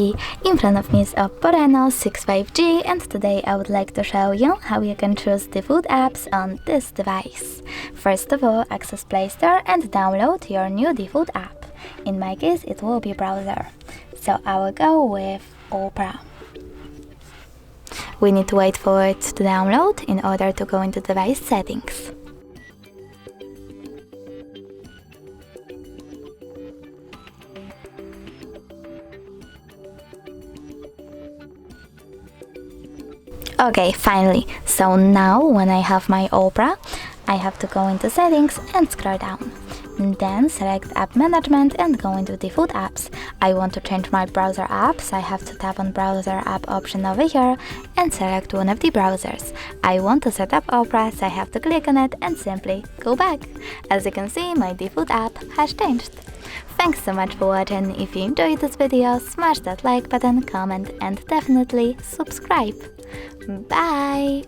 everybody! In front of me is OPPO Reno6 5G, and today I would like to show you how you can choose default apps on this device. First of all, access Play Store and download your new default app. In my case, it will be browser. So I will go with OPPO. We need to wait for it to download in order to go into device settings. Okay, finally. So now when I have my OPPO, I have to go into settings and scroll down. Then select app management and go into default apps. I want to change my browser apps. I have to tap on browser app option over here and select one of the browsers. I want to set up OPPO, so I have to click on it and simply go back. As you can see, my default app has changed. Thanks so much for watching. If you enjoyed this video, smash that like button, comment and definitely subscribe. Bye!